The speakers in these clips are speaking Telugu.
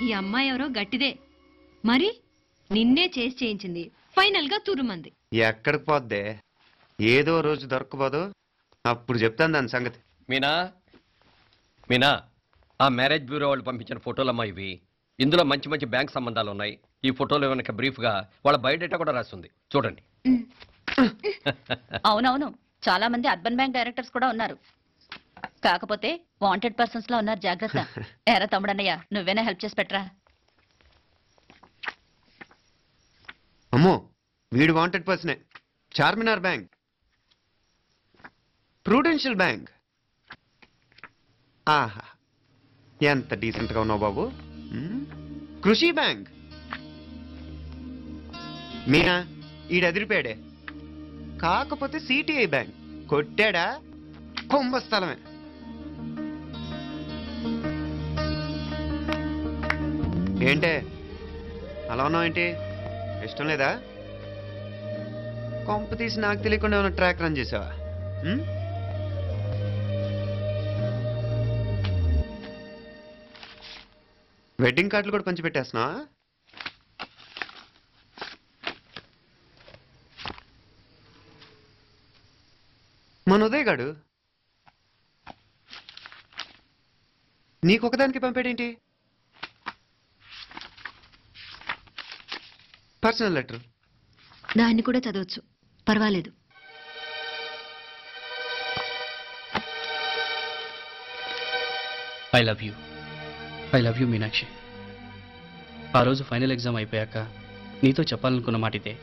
ఈ అమ్మాయి ఎవరో గట్టిదే, మరి నిన్నే చేసి చేయించింది, ఫైనల్ గా తురుమంది. ఎక్కడికి పోద్దే, ఏదో రోజు దొరకపోదు, అప్పుడు చెప్తాను దాని సంగతి. మీనా మీనా, ఆ మ్యారేజ్ బ్యూరో వాళ్ళు పంపించిన ఫోటోలమ్మా ఇవి. ఇందులో మంచి మంచి బ్యాంక్ సంబంధాలు ఉన్నాయి. ఈ ఫోటోలో వెనక బ్రీఫ్ గా వాళ్ళ బయోడేటా కూడా రాస్తుంది, చూడండి. అవునవును, చాలా మంది అర్బన్ బ్యాంక్ డైరెక్టర్స్ కూడా ఉన్నారు. కాకపోతే వాంటెడ్ పర్సన్స్ లా ఉన్నారు, జాగ్రత్త. ఎరా తమ్ముడన్నయ్య, నువ్వేనా హెల్ప్ చేసి పెట్టరా? అమ్మో, వీడు వాంటెడ్ పర్సనే. Charminar bank, prudential bank. ఆహా, ఎంత డీసెంట్ గా ఉన్నావు బాబు. కృషి బ్యాంక్. మీనా, ఈడు ఎదిరిపోయాడే. కాకపోతే సిటిఐ బ్యాంక్ కొట్టాడా, కుంభస్థలమే. ఏంటే అలా ఉన్నావు ఏంటి? ఇష్టం లేదా? కొంప తీసి నాకు తెలియకుండా ఏమైనా ట్రాక్ రన్ చేసావా? వెడ్డింగ్ కార్డులు కూడా పంచిపెట్టేస్తున్నావా? మన ఉదయ్ గాడు నీకొకదానికి పంపాడేంటి? Personal letter. దాన్ని కూడా చదవచ్చు, పర్వాలేదు. I love you Meenakshi. ఆ రోజు ఫైనల్ ఎగ్జామ్ అయిపోయాక నీతో చెప్పాలనుకున్న మాట ఇదే.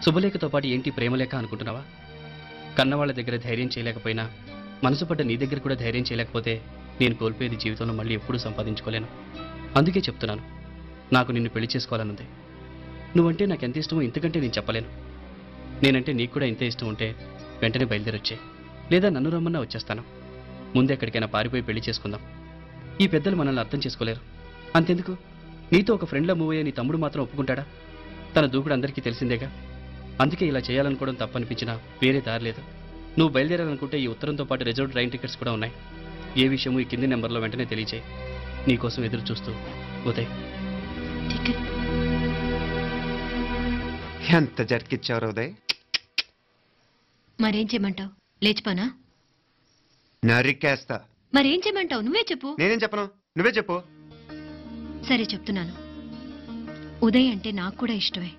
శుభలేఖతో పాటు ఏంటి ప్రేమలేఖ అనుకుంటున్నావా? కన్నవాళ్ళ దగ్గర ధైర్యం చేయలేకపోయినా మనసు పడ్డ నీ దగ్గర కూడా ధైర్యం చేయలేకపోతే నేను కోల్పోయేది జీవితంలో మళ్ళీ ఎప్పుడూ సంపాదించుకోలేను. అందుకే చెప్తున్నాను, నాకు నిన్ను పెళ్లి చేసుకోవాలనుంది. నువ్వంటే నాకు ఎంత ఇష్టమో ఇంతకంటే నేను చెప్పలేను. నేనంటే నీకు కూడా ఇంత ఇష్టం ఉంటే వెంటనే బయలుదేరొచ్చే, లేదా నన్ను రమ్మన్నా వచ్చేస్తాను. ముందే ఎక్కడికైనా పారిపోయి పెళ్లి చేసుకుందాం. ఈ పెద్దలు మనల్ని అర్థం చేసుకోలేరు. అంతెందుకు, నీతో ఒక ఫ్రెండ్లా మూవ్ అయ్యే నీ తమ్ముడు మాత్రం ఒప్పుకుంటాడా? తన దూకుడు అందరికీ తెలిసిందేగా. అందుకే ఇలా చేయాలనుకోవడం తప్పనిపించినా వేరే దారి లేదు. నువ్వు బయలుదేరాలనుకుంటే ఈ ఉత్తరంతో పాటు రిజర్వ్ ట్రైన్ టికెట్స్ కూడా ఉన్నాయి. ఏ విషయమూ ఈ కింది నెంబర్లో వెంటనే తెలియచేయి. నీకోసం ఎదురు చూస్తూ ఉదయ్. ఎంత జరికిచ్చావు ఉదయ్. మరేం చేయమంటావు? లేచిపోనా? నరికేస్తా. మరేం చేయమంటావు? నువ్వే చెప్పు. నేనేం చెప్పను, నువ్వే చెప్పు. సరే చెప్తున్నాను. ఉదయ్ అంటే నాకు కూడా ఇష్టమే.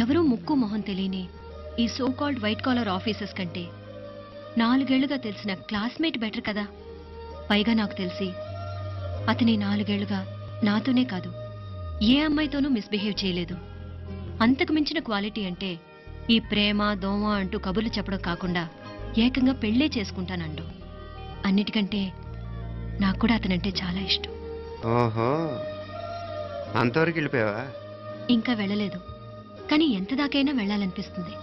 ఎవరూ ముక్కు మొహం తెలియని ఈ so called white collar officers కంటే 4 ఏళ్లుగా తెలిసిన క్లాస్మేట్ బెటర్ కదా. పైగా నాకు తెలిసి అతని 4 ఏళ్లుగా నాతోనే కాదు, ఏ అమ్మాయితోనూ మిస్బిహేవ్ చేయలేదు. అంతకు మించిన క్వాలిటీ అంటే ఈ ప్రేమ దోమ అంటూ కబుర్లు చెప్పడం కాకుండా ఏకంగా పెళ్లే చేసుకుంటానండు. అన్నిటికంటే నాకు కూడా అతనంటే చాలా ఇష్టం. ఓహో, అంతవరకు వెళ్ళిపోయావా? ఇంకా వెళ్ళలేదు, కానీ ఎంత దాకైనా వెళ్ళాలనిపిస్తుంది.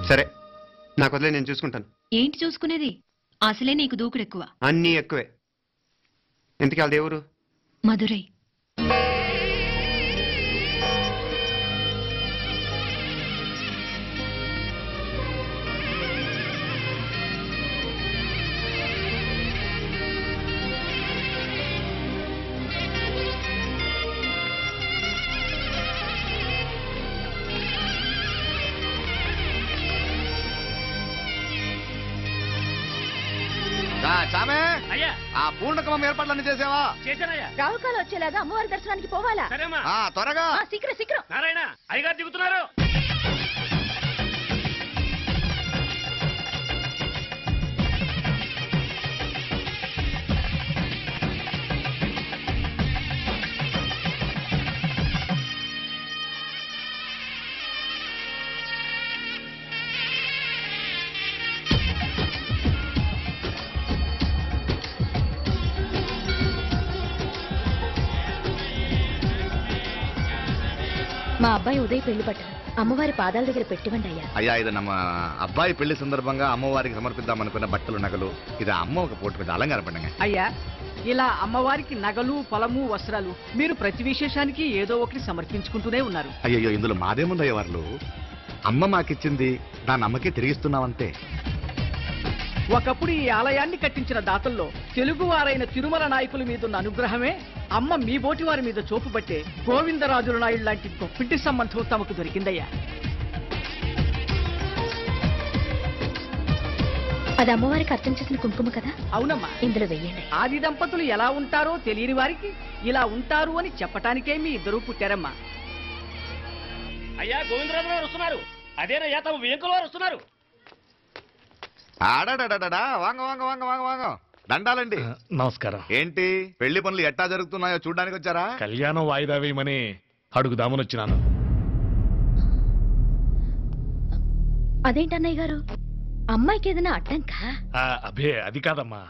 సరే, నాకు వదిలే, నేను చూసుకుంటాను. ఏంటి చూసుకునేది? అసలే నీకు దూకుడు ఎక్కువ. అన్నీ ఎక్కువే. ఇంతకీ వాళ్ళ దేవురు? మధురై. ఆ పూర్ణకమం ఏర్పాట్లన్నీ చేసావా? రావుకాలు వచ్చేలాగా అమ్మవారి దర్శనానికి పోవాలా? త్వరగా. శీఘ్రం. నారాయణ అయ్యగారు దిగుతున్నారు. మా అబ్బాయి ఉదయ్ పెళ్లి పట్ట అమ్మవారి పాదాల దగ్గర పెట్టివ్వండి అయ్యా. అయ్యా, ఇది నమ్మ అబ్బాయి పెళ్లి సందర్భంగా అమ్మవారికి సమర్పిద్దామనుకున్న బట్టలు, నగలు. ఇది అమ్మ ఒక పూట పెద్ద అలంకార పండుగ. అయ్యా, ఇలా అమ్మవారికి నగలు, పొలము, వస్త్రాలు మీరు ప్రతి విశేషానికి ఏదో ఒకటి సమర్పించుకుంటూనే ఉన్నారు. అయ్యో, ఇందులో మాదేముందయ్య వాళ్ళు. అమ్మ మాకిచ్చింది, దాని అమ్మకే తిరిగిస్తున్నామంతే. ఒకప్పుడు ఈ ఆలయాన్ని కట్టించిన దాతల్లో తెలుగువారైన తిరుమల నాయకుల మీదున్న అనుగ్రహమే అమ్మ మీ బోటి వారి మీద చూపుబట్టే గోవిందరాజుల నాయుడు లాంటి గొప్పింటి సంబంధం తమకు దొరికిందయ్యా. అది అమ్మవారికి అర్థం చేసిన కుంకుమ కదా? అవునమ్మా. ఇందులో వెయ్యండి. ఆది దంపతులు ఎలా ఉంటారో తెలియని వారికి ఇలా ఉంటారు అని చెప్పటానికే మీ ఇద్దరూ పుట్టారమ్మా. అయ్యా గోవిందరాజు గారు వస్తున్నారు. అదేనయ్యా తమ వెంకుల వారు వస్తున్నారు. ఆడాడా వాంగ వాంగ వాంగ వాంగ వాంగ దండాలండి. నమస్కారం. ఏంటి పెళ్లి పనులు ఎట్టా జరుగుతున్నాయో చూడడానికి వచ్చారా? కళ్యాణం వాయిదా వేయమని అడుగుదామని వచ్చినాను. అదేంటన్నయ్య గారు, అమ్మాయికి ఏదైనా అడ్డంకా? అభే అది కాదమ్మా,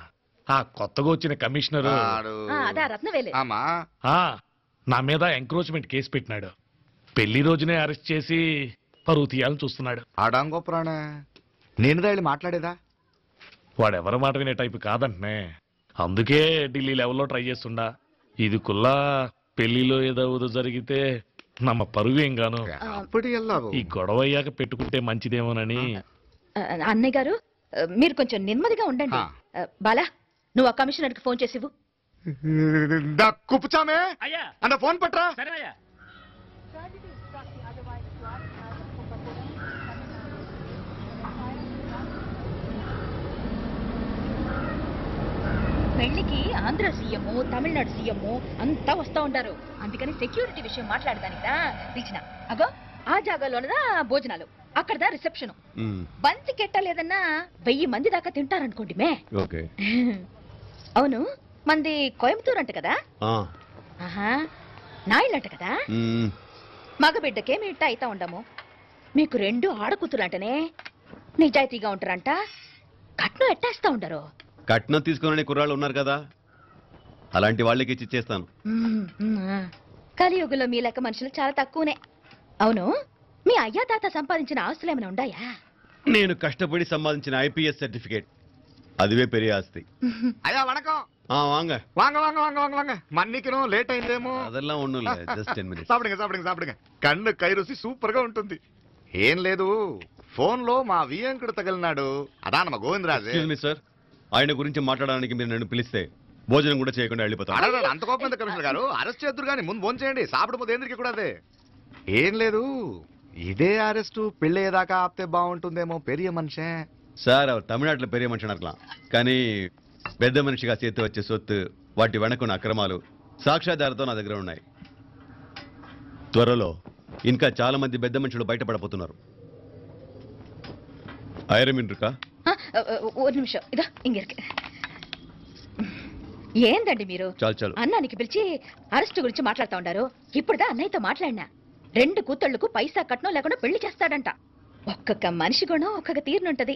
ఆ కొత్తగా వచ్చిన కమిషనర్ అదా రత్నవేలే నా మీద ఎంక్రోచ్మెంట్ కేసు పెట్టినాడు. పెళ్లి రోజునే అరెస్ట్ చేసి పరువు తీయాలని చూస్తున్నాడు. ఆడాంగో ప్రాణ నేను వెళ్ళి మాట్లాడేదా? వాడెవరి మాట వినే టైపు కాదంటనే, అందుకే ఢిల్లీ లెవెల్లో ట్రై చేస్తుండా. ఇది కుల్లా పెళ్లిలో ఏదో జరిగితే నమ్మ పరువేం గాను. ఈ గొడవ అయ్యాక పెట్టుకుంటే మంచిదేమోనని. అన్నయ్య గారు మీరు కొంచెం నెమ్మదిగా ఉండండి. బాలా, నువ్వు ఆ కమిషనర్కి ఫోన్ చేసివు. కుప్పుచామే అయ్యా అన్న ఫోన్ పట్రా. సరేనయ్యా. పెళ్లికి ఆంధ్ర సీఎం, తమిళనాడు సీఎం అంతా వస్తా ఉంటారు. అందుకని సెక్యూరిటీ విషయం మాట్లాడదానికిదా పిలిచిన. అగో ఆ జాగాలోనదా భోజనాలు, అక్కడదా రిసెప్షన్. బంతి కెట్టలేదన్నా 1000 మంది దాకా తింటారనుకోండి మే. అవును, మంది కోయంబత్తూర్ అంట కదా? ఆహా, నాయుళ్ళంట కదా? మగబిడ్డకే మీ ఇట్ట అయితా ఉండము. మీకు 2 ఆడకూతురంటనే నిజాయితీగా ఉంటారంట. కట్నం ఎట్టేస్తా ఉండరు. కట్నం తీసుకునే కుర్రాళ్ళు ఉన్నారు కదా, అలాంటి వాళ్ళకి ఇచ్చేస్తాను. కలియుగంలో మీ లెక్క మనుషులు చాలా తక్కువనే. అవును, మీ అయ్యా తాత సంపాదించిన ఆస్తులు ఏమైనా ఉన్నాయా? నేను కష్టపడి సంపాదించిన ఐపీఎస్ సర్టిఫికేట్, అదివే పెరిగే ఆస్తి. అయ్యా వణకం. వాంగ వాంగ వాంగ వాంగ వాంగ వాంగ మన్నికిను లేట్ అయిందేమో. అదెల్లా ఉండు, జస్ట్ 10 minutes. సాపిడుగా కన్ను కైరుసి సూపర్ గా ఉంటుంది. ఏం లేదు, ఫోన్ లో మా వియంకుడు తగిలినాడు. అదా మా గోవిందరాజు. ఎక్స్క్యూజ్ మీ సార్, ఆయన గురించి మాట్లాడడానికి మీరు నన్ను పిలిస్తే భోజనం కూడా చేయకుండా వెళ్ళిపోతాను. అంత కోపం ఎంత కమిషనర్ గారు? అరెస్ట్ చేద్దరు కానీ ముందు ఫోన్ చేయండి. సాపిడు ముందు ఎందుకు కూడా అదే. ఏం లేదు, ఇదే అరెస్టు పెళ్ళేదాకా ఆపితే బాగుంటుందేమో. పెరియ మనిషే సార్, அவர் తమిళనాడులో పెరియ మనిషి అనర్కలాం, కానీ పెద్ద మనిషిగా చేతి వచ్చే సొత్తు, వాటి వెనకున్న అక్రమాలు సాక్ష్యాధారతో నా దగ్గర ఉన్నాయి. త్వరలో ఇంకా చాలా మంది పెద్ద మనుషులు బయటపడబోతున్నారు. ఐరమిన్రుకా ஒரு நிமிஷம், இதோ இங்க இருக்கு. ఏందండి మీరు? చాలు అన్నానికి పిలిచి అరెస్ట్ గురించి మాట్లాడుతూ ఉండారు. ఇప్పుడుదా అన్నయ్యతో మాట్లాడినా. 2 కూతుళ్లకు పైసా కట్నం లేకుండా పెళ్లి చేస్తాడంట. ఒక్కొక్క మనిషి గుణం ఒక్కొక్క తీరునుంటది.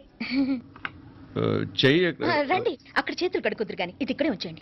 రండి, అక్కడ చేతులు కడుకుదురు గాని ఇది ఇక్కడే ఉంచండి.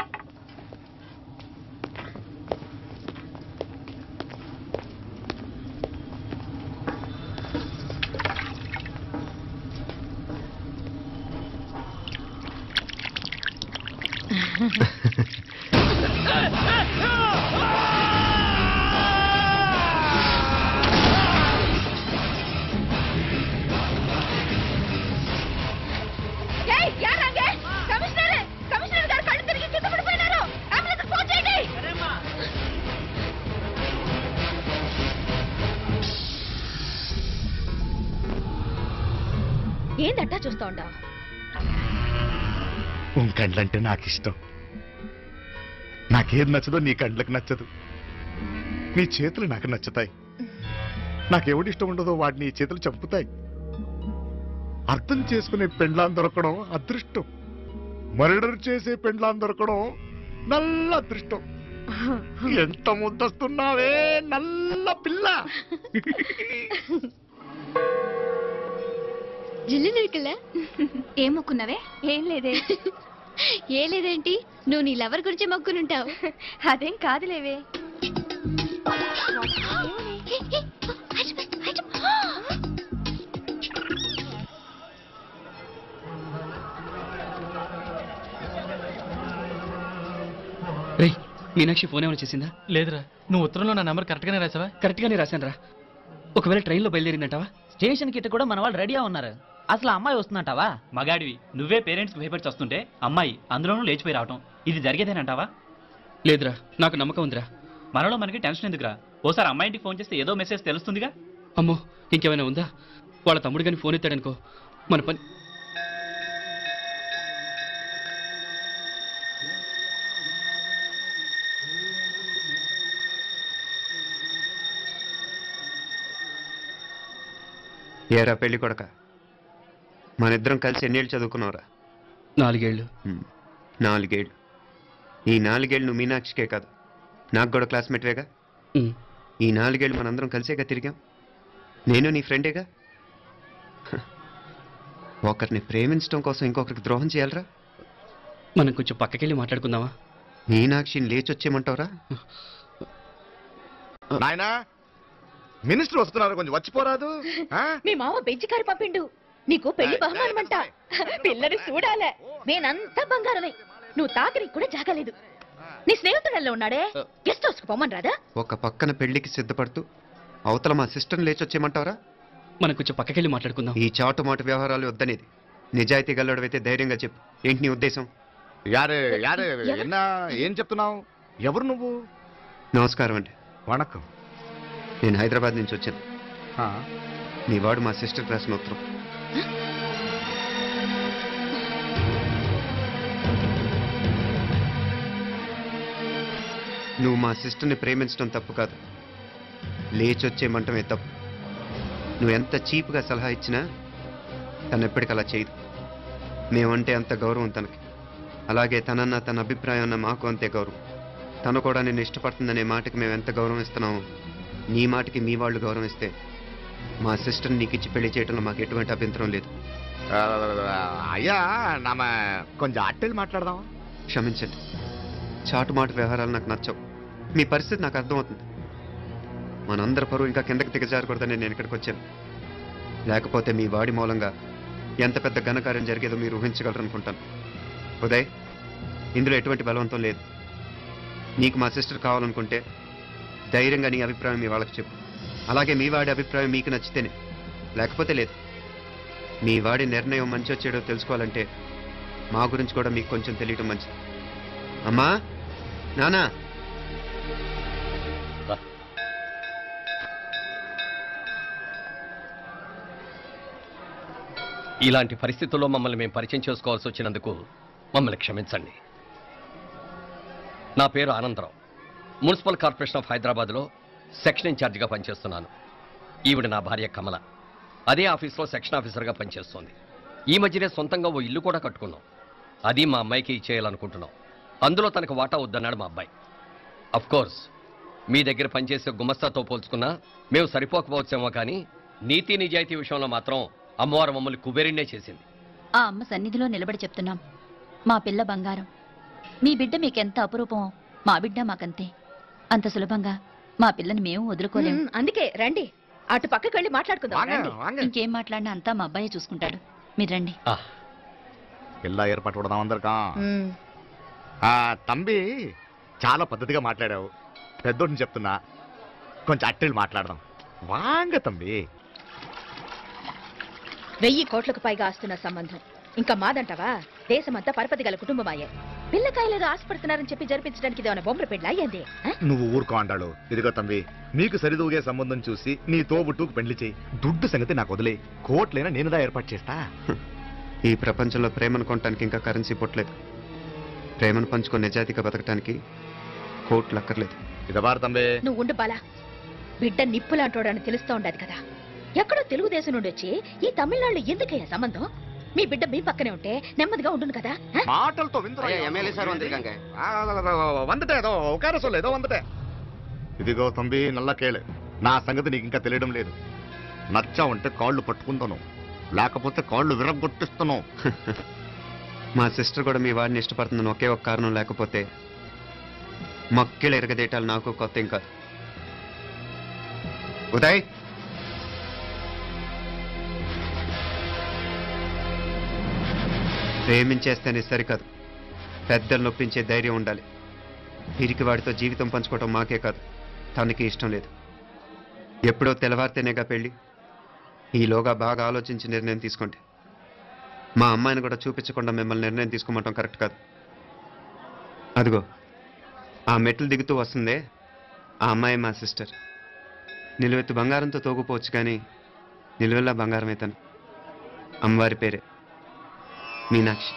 ఏందట్టా చూస్తా ఉండవు? కండ్లంటే నాకు ఇష్టం. నాకేది నచ్చదో నీ కండ్లకు నచ్చదు. నీ చేతులు నాకు నచ్చుతాయి. నాకెవడి ఇష్టం ఉండదో వాడు నీ చేతులు చంపుతాయి. అర్థం చేసుకునే పెండ్లాం దొరకడం అదృష్టం. మర్డర్ చేసే పెండ్లాం దొరకడం నల్ల అదృష్టం. ఎంత ముద్దస్తున్నావే నల్ల పిల్ల. జిల్లు నిరుకులా ఏం మొక్కున్నావే? ఏం లేదే. ఏ లేదేంటి? నువ్వు నీ లవర్ గురించి మొక్కునుంటావు. అదేం కాదులేవే. రేయ్, మీనాక్షి ఫోన్ ఏమైనా చేసిందా? లేదురా. నువ్వు ఉత్తరంలో నా నెంబర్ కరెక్ట్ గానే రాసావా? కరెక్ట్గానే రాశాను రా. ఒకవేళ ట్రైన్లో బయలుదేరిందంటావా? స్టేషన్ కిட்ட కూడా మన వాళ్ళు రెడీగా ఉన్నారు. అసలు ఆ అమ్మాయి వస్తుందంటావా? మగాడివి నువ్వే పేరెంట్స్కి భయపడి వస్తుంటే అమ్మాయి అందులోనూ లేచిపోయి రావటం ఇది జరిగేదేనంటావా? లేదురా, నాకు నమ్మకం ఉందిరా. మనలో మనకి టెన్షన్ ఎందుకురా? ఓసారి అమ్మాయి ఇంటికి ఫోన్ చేస్తే ఏదో మెసేజ్ తెలుస్తుందిగా. అమ్మో, ఇంకేమైనా ఉందా? వాళ్ళ తమ్ముడు కానీ ఫోన్ ఎత్తాడనుకో మన పని. ఏరా పెళ్లి కొడక, మన ఇద్దరం కలిసి ఎన్నేళ్ళు చదువుకున్నావురా? 4 ఏళ్ళు. 4 ఏళ్ళు. ఈ 4 ఏళ్ళు నువ్వు మీనాక్షికే కాదు, నాకు కూడా క్లాస్మేట్వేగా. ఈ 4 ఏళ్ళు మనందరం కలిసేగా తిరిగాం. నేను నీ ఫ్రెండేగా. ఒకరిని ప్రేమించడం కోసం ఇంకొకరికి ద్రోహం చేయాలరా? మనం కొంచెం పక్కకెళ్ళి మాట్లాడుకుందామా? మీనాక్షిని లేచొచ్చేయమంటావురా? నాయనా, మినిస్టర్ వస్తున్నారు, కొంచెం వచ్చిపోరాదు. మీ మామ బెంచి కారు పంపిండు, నీకు పెళ్లి బహుమానమంట. పిల్లని చూడాలే, నేనంతా బంగారమే. నువ్వు తాకరికి కూడా జాగలేదు. నీ స్నేహితుడల్లో ఉన్నాడే, గెస్ట్ హౌస్ కు పొమ్మని రాదా? ఒక పక్కన పెళ్లికి సిద్ధపడుతూ అవతల మా సిస్టర్ని లేచొచ్చేయమంటావరా? మనం కొంచెం పక్కకెళ్ళి మాట్లాడుకుందాం. ఈ చాటుమాటు వ్యవహారాలు వద్దనేది. నిజాయితీ గల్లడవైతే ధైర్యంగా చెప్పు, ఏంటి నీ ఉద్దేశం? యారే యారే ఎన్నా, ఏం చెప్తున్నావు? ఎవరు నువ్వు? నమస్కారం అండి. వణకం. నేను హైదరాబాద్ నుంచి వచ్చాను. నీ వాడు మా సిస్టర్ రాసిన ఉత్తరం. నువ్వు మా సిస్టర్ని ప్రేమించడం తప్పు కాదు, లేచొచ్చేయమంటమే తప్పు. నువ్వు ఎంత చీప్గా సలహా ఇచ్చినా తను ఎప్పటికీ అలా చేయదు. మేమంటే అంత గౌరవం తనకి, అలాగే తనన్న తన అభిప్రాయం అన్న మాకు అంతే గౌరవం. తను కూడా నిన్ను ఇష్టపడుతుందనే మాటకి మేము ఎంత గౌరవం ఇస్తున్నామో, నీ మాటకి మీ వాళ్ళు గౌరవం ఇస్తే మా సిస్టర్ని నీకు ఇచ్చి పెళ్లి చేయడంలో మాకు ఎటువంటి అభ్యంతరం లేదు. అయ్యా, నామ కొంచెం అట్టెలు మాట్లాడదాం. క్షమించండి, చాటుమాట వ్యవహారాలు నాకు నచ్చవు. మీ పరిస్థితి నాకు అర్థమవుతుంది. మనందరి పరువు ఇంకా కిందకి దిగజారకూడదని నేను ఇక్కడికి వచ్చాను. లేకపోతే మీ వాడి మూలంగా ఎంత పెద్ద ఘనకార్యం జరిగేదో మీరు ఊహించగలరనుకుంటాను. ఉదయ్, ఇందులో ఎటువంటి బలవంతం లేదు. నీకు మా సిస్టర్ కావాలనుకుంటే ధైర్యంగా నీ అభిప్రాయం మీ వాళ్ళకి చెప్పు. అలాగే మీ వాడి అభిప్రాయం మీకు నచ్చితేనే, లేకపోతే లేదు. మీ వాడి నిర్ణయం మంచో చెడో తెలుసుకోవాలంటే మా గురించి కూడా మీకు కొంచెం తెలియటం మంచిది. అమ్మా, నానా, ఇలాంటి పరిస్థితుల్లో మమ్మల్ని మేము పరిచయం చేసుకోవాల్సి వచ్చినందుకు మమ్మల్ని క్షమించండి. నా పేరు ఆనందరావు. మున్సిపల్ కార్పొరేషన్ ఆఫ్ హైదరాబాద్లో సెక్షన్ ఇన్ఛార్జిగా పనిచేస్తున్నాను. ఈవిడ నా భార్య కమల. అదే ఆఫీస్లో సెక్షన్ ఆఫీసర్గా పనిచేస్తోంది. ఈ మధ్యనే సొంతంగా ఓ ఇల్లు కూడా కట్టుకున్నాం. అది మా అమ్మాయికి ఇచ్చేయాలనుకుంటున్నాం. అందులో తనకు వాటా వద్దన్నాడు మా అబ్బాయి. కోర్స్ మీ దగ్గర పనిచేసే గుమస్తాతో పోల్చుకున్నా మేము సరిపోకపోవచ్చేమో, కానీ నీతి నిజాయితీ విషయంలో మాత్రం అమ్మవారు మమ్మల్ని కుబేరిన్నే చేసింది. ఆ అమ్మ సన్నిధిలో నిలబడి చెప్తున్నాం, మా పిల్ల బంగారం. మీ బిడ్డ మీకెంత అపురూపమో మా బిడ్డ మాకంతే. అంత సులభంగా మా పిల్లని మేము వదులుకోలేము. అందుకే రండి, అటు పక్కకి వెళ్ళి మాట్లాడుకుందాం. ఇంకేం మాట్లాడినా అంతా మా అబ్బాయి చూసుకుంటాడు. మీరు రండి. పిల్ల ఏర్పాటు కొడదాం అందరికా. తంబి, చాలా పద్ధతిగా మాట్లాడావు. పెద్దోడిని చెప్తున్నా, కొంచెం అట్టెలు మాట్లాడదాం. వాంగ తంబి. 1000 కోట్లకు పైగా ఆస్తున్న సంబంధం ఇంకా మాదంటావా? దేశమంతా పరపతి గల కుటుంబమాయే. పిల్లకాయలేదో ఆశపడుతున్నారని చెప్పి జరిపించడానికి ఇదేమైనా బొమ్మల పెళ్ళి అయ్యింది? నువ్వు ఊరుకో అంటాడు. ఇదిగో తంబి, మీకు సరిదూగే సంబంధం చూసి నీ తోబుట్టుకు పెళ్లి చేయి. దుడ్డు సంగతి నాకు వదిలే. కోట్లైనా నేనుదా ఏర్పాటు చేస్తా. ఈ ప్రపంచంలో ప్రేమను కొనటానికి ఇంకా కరెన్సీ పుట్టలేదు. ప్రేమను పంచుకొని నిజాయితీగా బతకటానికి కోట్లు అక్కర్లేదు. ఇదబారు తంబే. నువ్వు ఉండు బాలా, బిడ్డ నిప్పులాంటోడని తెలుస్తూ ఉండదు కదా. ఎక్కడో తెలుగుదేశం నుండి వచ్చి ఈ తమిళనాడులో ఎందుకయ్యా సంబంధం? మీ బిడ్డ మీ పక్కనే ఉంటే నెమ్మదిగా ఉండును కదా. మాటలతో ఇదిగో తంబి, నల్ల కేళే. నా సంగతి నీకు ఇంకా తెలియడం లేదు. నచ్చా ఉంటే కాళ్ళు పట్టుకుంటాను, లేకపోతే కాళ్ళు విరగొట్టిస్తాను. మా సిస్టర్ కూడా మీ వాడిని ఇష్టపడుతుందని ఒకే ఒక కారణం లేకపోతే మక్కిళ్ళ ఎరగదేటాలు నాకు కొత్త ఏం కాదు. ఉదయ్, ప్రేమించేస్తేనే సరికాదు, పెద్దలు నొప్పించే ధైర్యం ఉండాలి. పిరికి వాడితో జీవితం పంచుకోవటం మాకే కాదు, తనకి ఇష్టం లేదు. ఎప్పుడో తెల్లవారితేనేగా పెళ్ళి. ఈలోగా బాగా ఆలోచించి నిర్ణయం తీసుకోండి. మా అమ్మాయిని కూడా చూపించకుండా మిమ్మల్ని నిర్ణయం తీసుకోమంటాం కరెక్ట్ కాదు. అదిగో ఆ మెట్లు దిగుతూ వస్తుందే, ఆ అమ్మాయి మా సిస్టర్. నిలువెత్తు బంగారంతో తోగుపోవచ్చు, కానీ నిలువెల్లా బంగారం అయితను. అమ్మవారి పేరే మీనాక్షి.